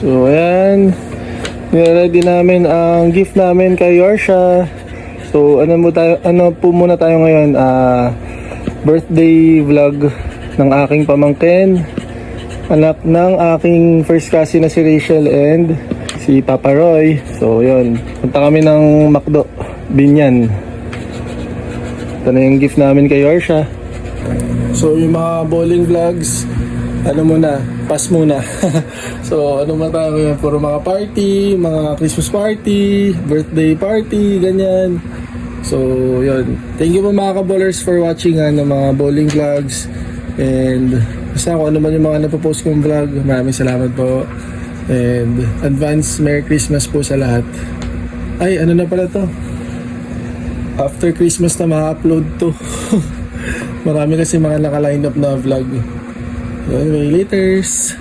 So ayan, niready namin ang gift namin kay Yorsha. So ano po muna tayo ngayon, birthday vlog ng aking pamangkin, anak ng aking first cousin na si Rachel and si Papa Roy. So yun, punta kami ng McDo, Binyan. Ito na yung gift namin kay Yorsha. So yung mga bowling vlogs, pass muna. So ano man tayo ngayon, puro mga party, mga Christmas party, birthday party, ganyan. So yun, thank you po mga ka-bowlers for watching ng mga bowling vlogs. And basta kung ano man yung mga napopost kong vlog, maraming salamat po. And advance Merry Christmas po sa lahat. Ay, ano na pala to, after Christmas na ma-upload to. Marami kasi mga naka-line up na vlog. Anyway, laters.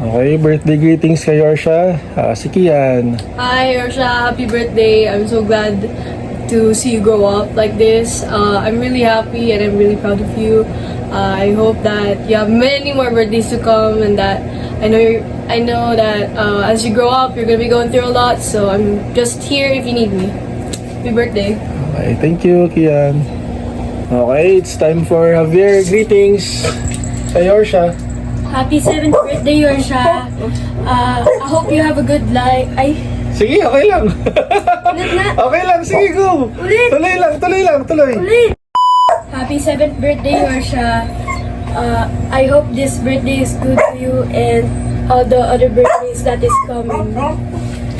Okay, birthday greetings kay Yorsha. Si Kian. Hi Yorsha, happy birthday. I'm so glad to see you grow up like this. I'm really happy and I'm really proud of you. I hope that you have many more birthdays to come, and that I know that as you grow up, you're gonna be going through a lot. So I'm just here if you need me. Happy birthday. Okay, thank you, Kian. Okay, it's time for Javier greetings kay Yorsha. Happy 7th birthday, Yorsha. I hope you have a good life. Sige, okay lang. Ulit na. Okay lang, sige, go. Ulit. Tuloy. Ulit. Happy 7th birthday, Yorsha. I hope this birthday is good to you and all the other birthdays that is coming.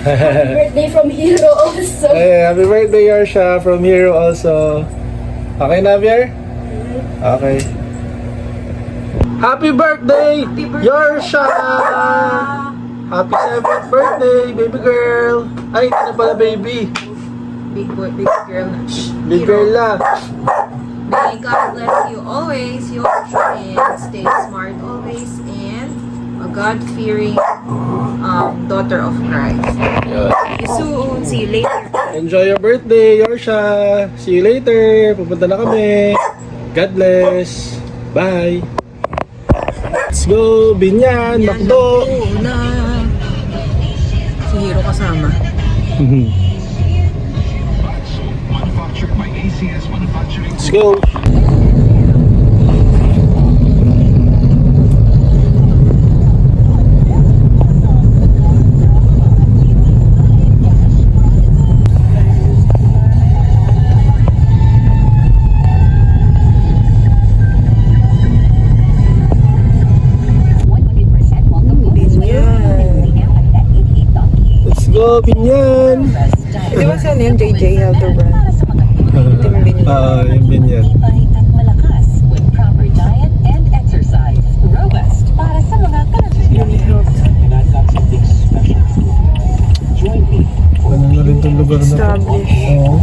Happy birthday from Hero also. Hey, happy birthday, Yorsha, from Hero also. Okay na, Javier? Okay. Happy birthday, Yorsha! Happy 7th birthday, baby girl! Ay, hindi na pala baby. Big boy, big girl. Big girl la. May God bless you always, and stay smart always, and a God-fearing daughter of Christ. See you soon. See you later. Enjoy your birthday, Yorsha! See you later! Pupunta na kami! God bless! Bye! Let's go! Binyan! McDo! Na. Si Hero kasama. Let's go! Let's go, Binyan! Di ba saan yun? JJ Helderbrand? Yung Binyan. Ano na rin itong lugar na to? Oo.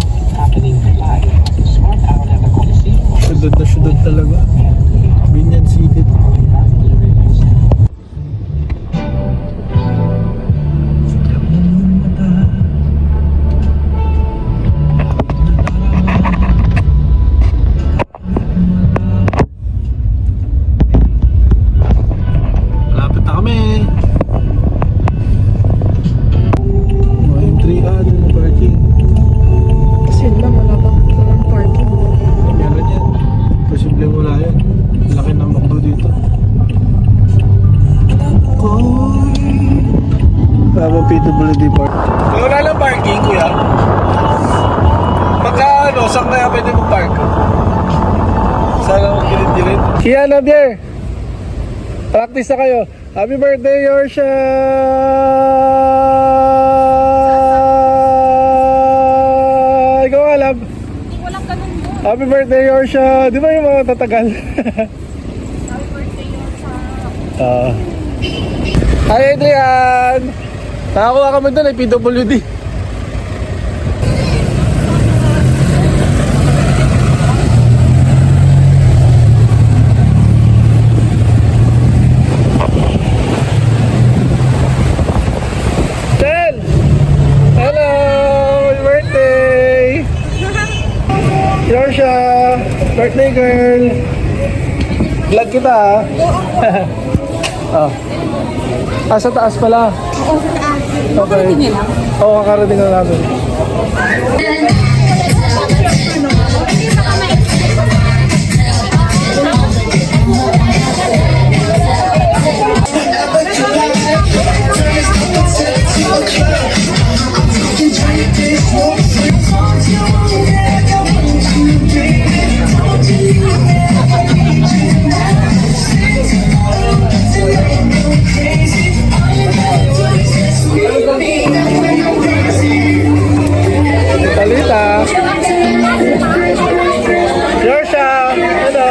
Syudad talaga. Binyan City. Lapit na kami. Yung 3 parking. Kasi lang, wala bang parking? Meron yan. Posible wala yan. Laki ng McDo dito. Tama, PWD Park. Wala lang parking, kuya. Saan kaya pwede mag-park? Saan lang gilid-gilid? Kian, Javier! Practice na kayo. Happy birthday, Yorsha! Ikaw alam. Walang ganun mo. Happy birthday, Yorsha! Di ba yung mga tatagal? Happy birthday, Yorsha. Hi, Adrian! Nakakuha kami doon ay PWD. Yorsha, birthday girl. Vlog kita Ah. Sa taas pala. Oo, sa taas. Okay. Oo, kakarating na namin. Talita. Yorsha. Hello.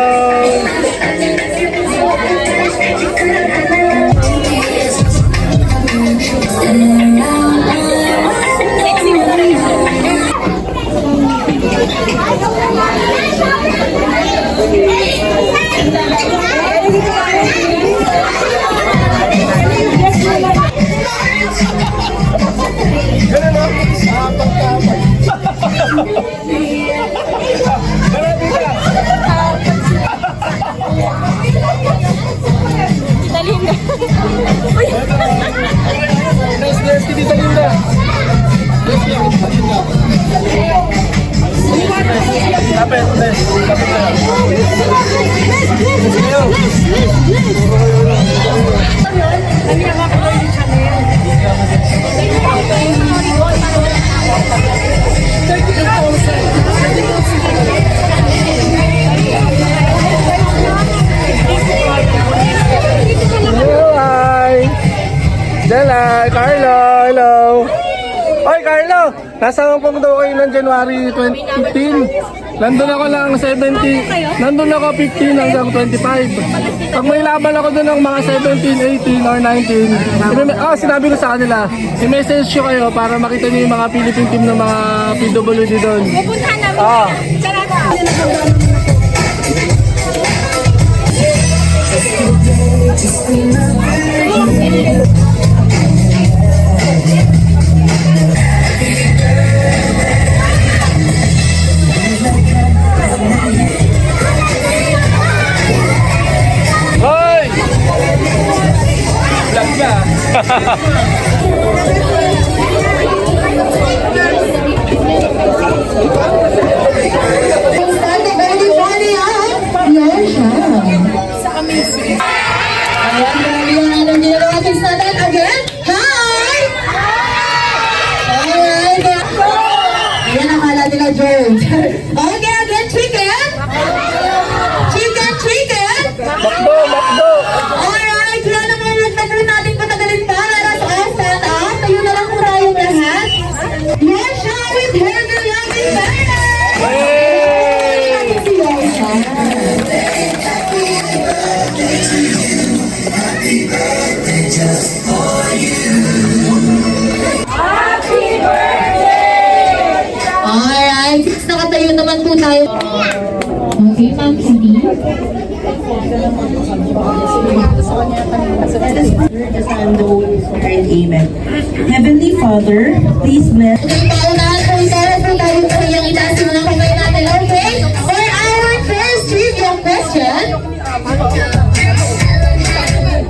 Yes, Tita Linda. Kapit, kapit na. Hi! Dela, Carlo, hello! Oy, Carlo! Nasa Hong Kong daw kayo ng January 2015. Nandun ako lang 70, nandun ako 15 hanggang 25. Pag may laban ako doon ng mga 17, 18 or 19, sinabi ko sa kanila, i-message nyo kayo para makita nyo yung mga Philippine team ng mga PWD doon. Pupuntahan namin. Sarap. Hoy! Vlog ka. Okay, again, chicken. Chicken. Makdo, makdo. Alright, wala na mga nagtagawin natin patagalin pa. Let us all stand up. Tayo na lang kung tayong lahat. Yosha with her beloved banner. Hey! Si Yosha. Alright, nakatayo naman po tayo. Okay, Ma'am Cindy. Amen. Heavenly Father, please bless. Okay, paunahan po tayo po yung itaas yung mga kamay natin. Okay? For our first trivia question,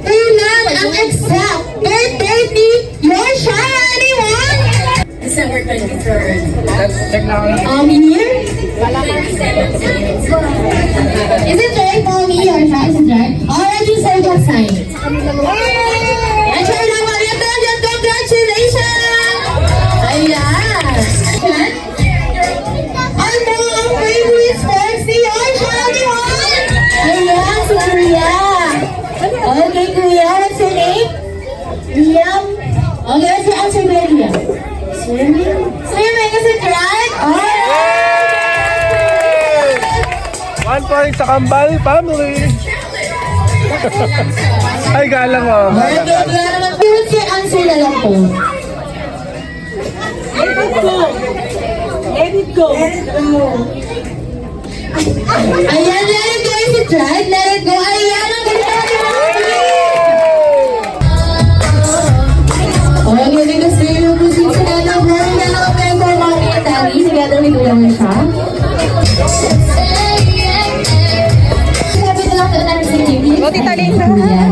kailan ang exact birthday ni Yosha? Anyone? December 23rd. Year? Is it right, Mommy? Yosha, is it right? Alright, you say that sign. And sure na mga yan, congratulations! Ayan! Ano ang favorite sports ni Yosha? Anyone? Ayan, si Kuya. Okay, Kuya, what's your name? Liam. Okay, what's your answer, Liam? Swimming? Swimming, is it right? Alright! 1 point sa Kambal family. Ay, galang oh. Okay, kaya naman po, what's your answer na lang po? Let it go. Ayan, let it go, is it right? Let it go. Ayan, ang galing natin. Okay, because we will proceed together. We're going to open for Mommy and Daddy together with Kuya Yosha. Sabi na lang ito natin si Kimi. Tita Linda. Kuya.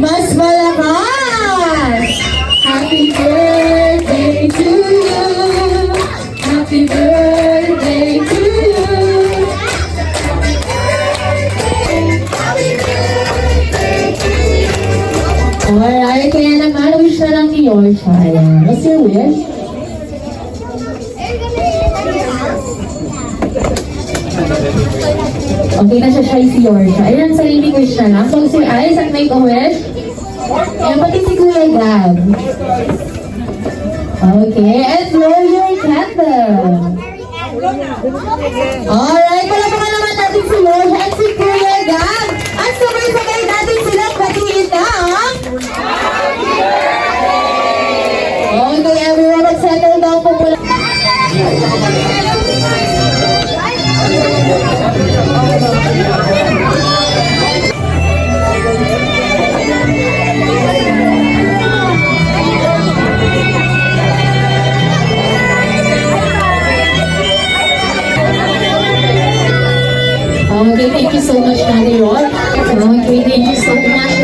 Mas malakas! Happy birthday to you! Happy birthday to you! Alright, kaya naman, wish na lang ni Yorsha. Ayan. What's your wish? Okay na siya si Yorsha. Ayan, sarili wish na lang. Close your eyes and make a wish. Ayan, pati si Kuya Gab. Okay, and blow your candle. Alright, palapakan naman natin si Yorsha at si Kuya Gab. At sabay-sabay natin silang batiin ng... Okay, everyone, mag-settle down po mula. Okay, thank you so much, Nanny Rod. Okay, thank you so much.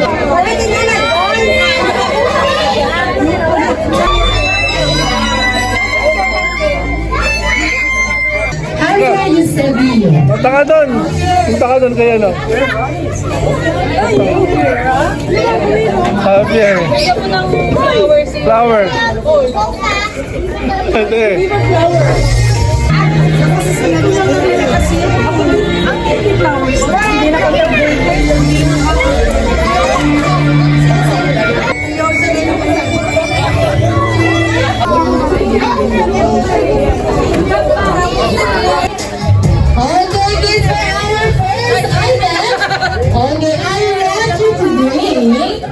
How are you, Sevilla? Punta ka doon. Punta ka doon kaya no. Javier. Flower. Ate. Okay, kids, for our first item. Okay, I want you to bring.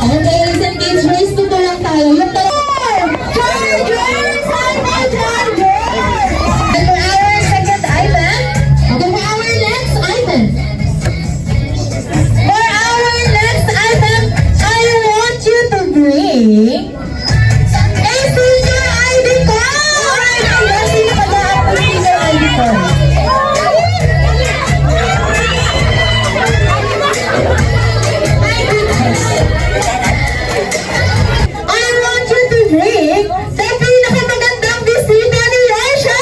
Okay, listen, kids, race to lang tayo. Yung charger! Simon, charger! And for our second item. Okay, for our next item. For our next item, I want you to bring. A senior ID card! Yes, sino ka daan ng senior ID card? I want you to bring sa pinakamagandang bisita ni Rasha!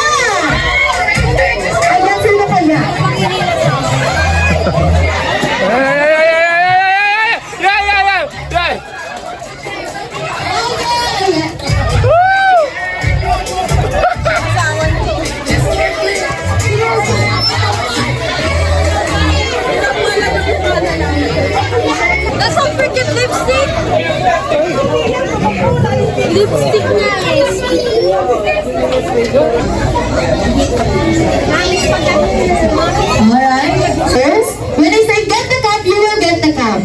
Ayan, sino kaya? Okay, ayan. That's some freaking lipstick! Lipstick niya is... Alright, first, when I say get the cup, you will get the cup.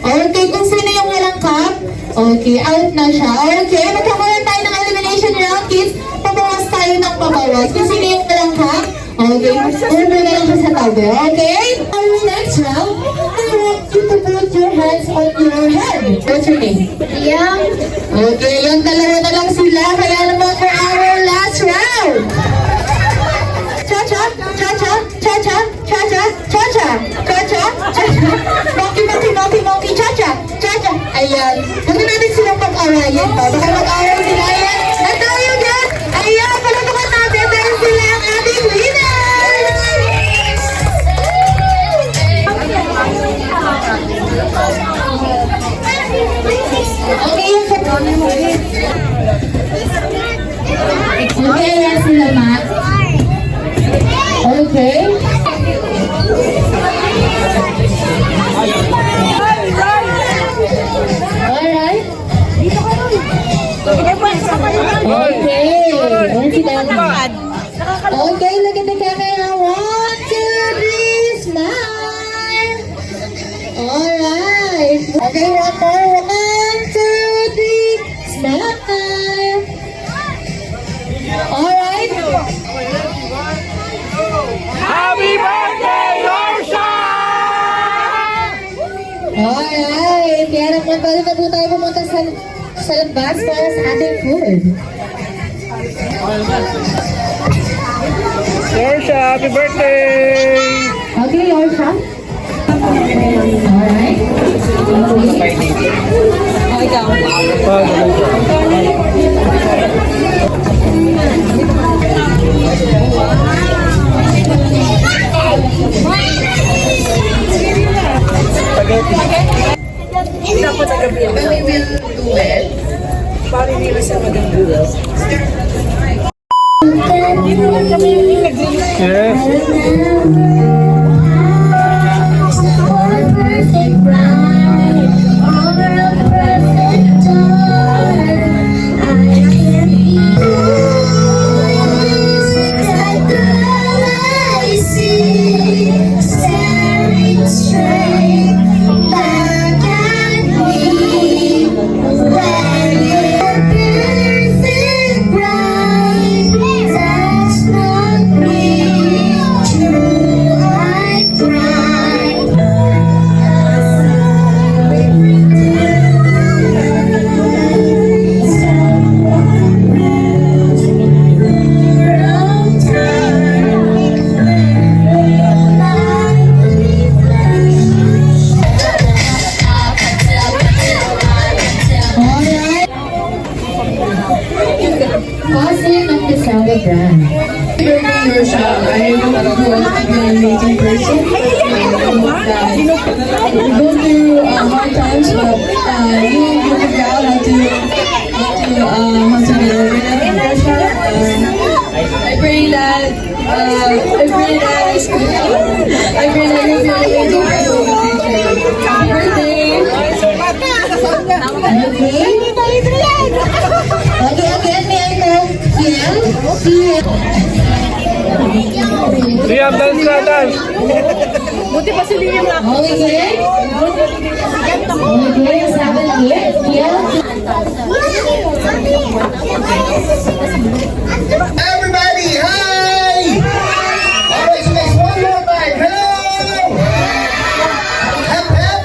Okay, kung sino yung walang cup, okay, out na siya. Okay, magkakaroon tayo ng elimination round, kids. Pabawas tayo ng pabawas. Kung sino yung walang cup, okay, urbo na lang siya sa tabi, okay? Our next round, I want you to put your hands on your head. What's your name? Yeah. Okay, yung dalawa na lang sila, kaya naman for our last round. Cha-cha, cha-cha, cha-cha, cha-cha, cha-cha, cha-cha, cha-cha, monkey, monkey, monkey, monkey, cha-cha, cha-cha. Ayan, huwag na natin silang pag-arayan pa. Baka mag-aral sila. Ayan, at tayo dyan. Ayan, palapakan natin dahil sila ang ating winner. Okay, yung okay, ayan sila, Matt. Okay. Alright. Okay. Ayan si Dana. Okay, look at the camera. 1, 2, 3, smile. Alright. Okay, one more. 1, 2, 3, smile. Alright. Happy birthday, Yorsha! Alright. Kaya naman balik na po tayo pumunta sa labas para sa ating food. Yorsha, happy birthday! Okay, Alright. Yes. Cousin of the Saga brand. Birthday, Yorsha. I hope you are an amazing person. I hope that you go through hard times, but you will figure out how to get over them, Yorsha. I pray that you'll be an amazing person in the future. Happy birthday! Okay, again, may I know? Kiel? Liam, dance na, dance. Okay. Okay, Saga here. Kiel? Everybody, hi! Alright, so guys, one more time. Hello! Hep, hep!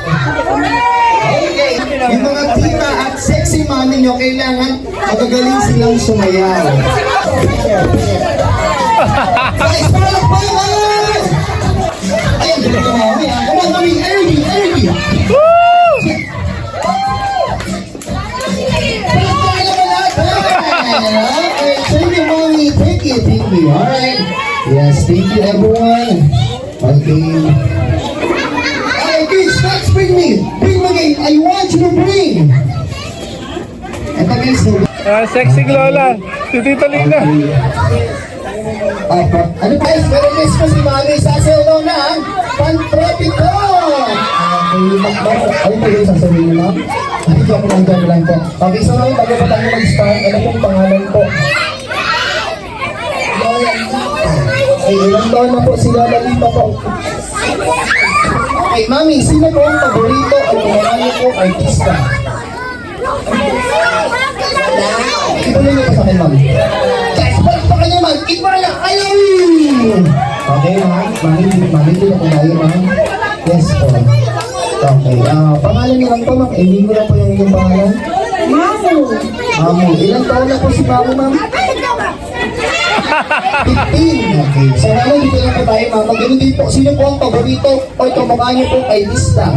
Okay, yung mga tita at sexy mami nyo, kailangan magagaling silang sumayaw. Guys, palak pa naman! Ayan, dito ka mami. Come on, mami, energy, energy! Palak pa naman lahat! Okay, thank you, mommy. Thank you. Alright. Yes, thank you, everyone. Okay. Alright, kids, let's bring me. Bring me again. I want you to bring. Ito, guys. Sexy Lola. Si Tita Lina. Ano guys, meron guys po si Mami. Sasayaw daw na ang Pantropiko. Ano po yung sasayaw nyo, ma'am? Joke lang po. Okay, so ngayon, bago pa tayo mag-start, ano pong pangalan po? Ay, ilang taon na po si Lola Lita po. Okay, Mami, sino po ang paborito at pangalan po artista? Ituloy niyo pa sa akin, Mami. Guys, palakpakan niyo, Ma'am. Ikmala, ayaw! Okay, Mami, dito po tayo, Ma'am. Yes po. Okay, pangalan niyo lang po, Ma'am. Hindi ko lang po yung inyong pangalan. Mamu. Ilang taon na po si Mamu, Ma'am? 15. Okay. So, naman dito lang po tayo, Ma'am. Ganun din po. Sino po ang paborito o kamukha niyo po kay Lista?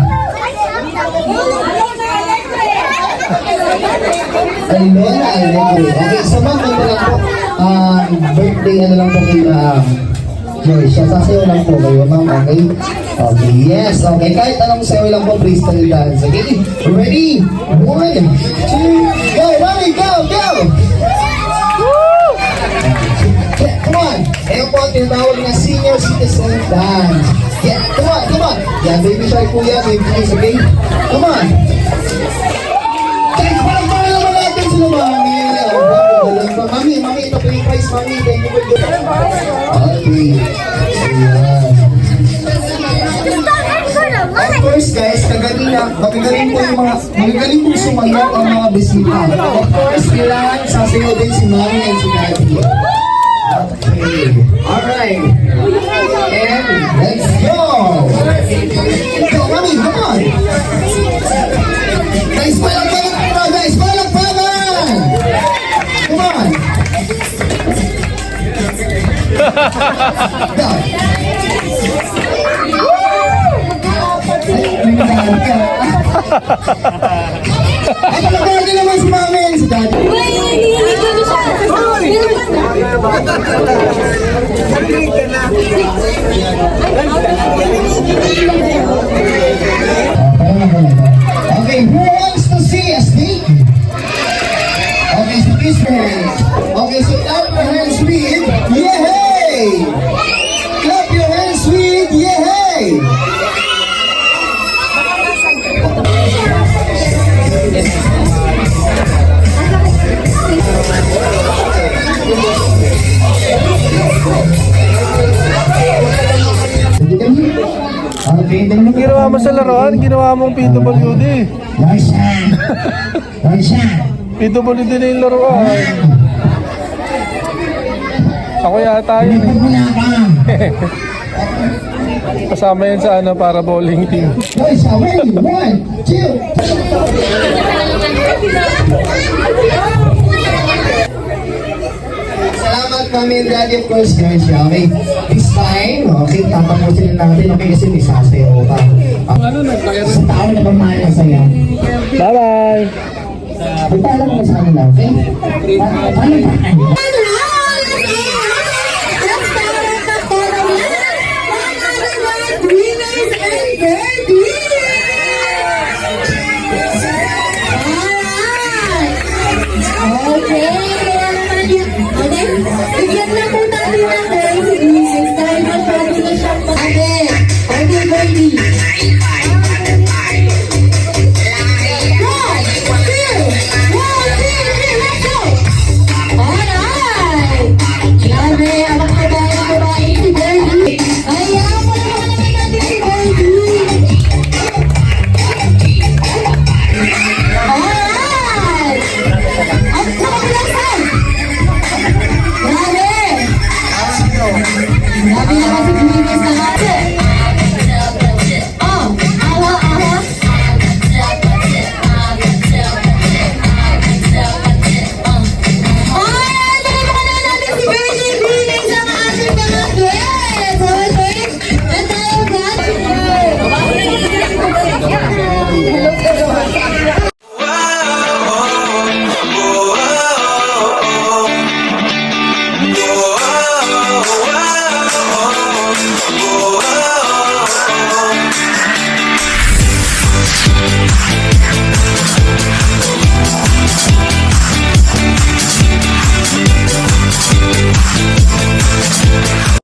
Alona Alegre. Okay, so ma'am, ano lang po, birthday, ano lang po kay Joyce. Sasayaw lang po kayo, ma'am, okay? Okay, yes, okay. Kahit anong sayaw lang po, freestyle dance, okay? Ready? 1, 2, go, Mami, go, go! Yeah, come on! Ayun po ang tinatawag na senior citizen dance. Yeah, come on! Yeah, baby shark po yan, baby please, okay? Come on! Guys, parang naman natin sila, Mami. Mami, ito po yung prize, Mami. Thank you for the... Okay. Ayan. Of course, guys, magagaling po yung magagaling po sumayaw ang mga bisita. Of course, kailangan sasayaw din si Mami and si Daddy. Okay. Alright. And let's go! Go, Mami, come on! Guys, palagpagan! Guys, palagpagan! Come on! Go! Ay, palagay nyo naman si mami and si daddy. Okay, who wants to see a snake? Okay, so kiss your hands. Okay, so clap your hands with yay! Clap your hands with yay! Okay, then Ginawa mo sa laruan, ginawa mong PWD. Larsan! Larsan! PWD na yung laruan. Ako yata yun. Pag muna ka! Kasama yan sa ano, para bowling team. Guys, ready? 1, 2. Salamat mami and daddy, of course, guys. Okay, this time, okay, tatapusin na natin. Okay, kasi may sasayaw pa. Sa tao na pamahal na saya. Bye-bye! Pagpaalam mo sa kanila, okay? Paano ba?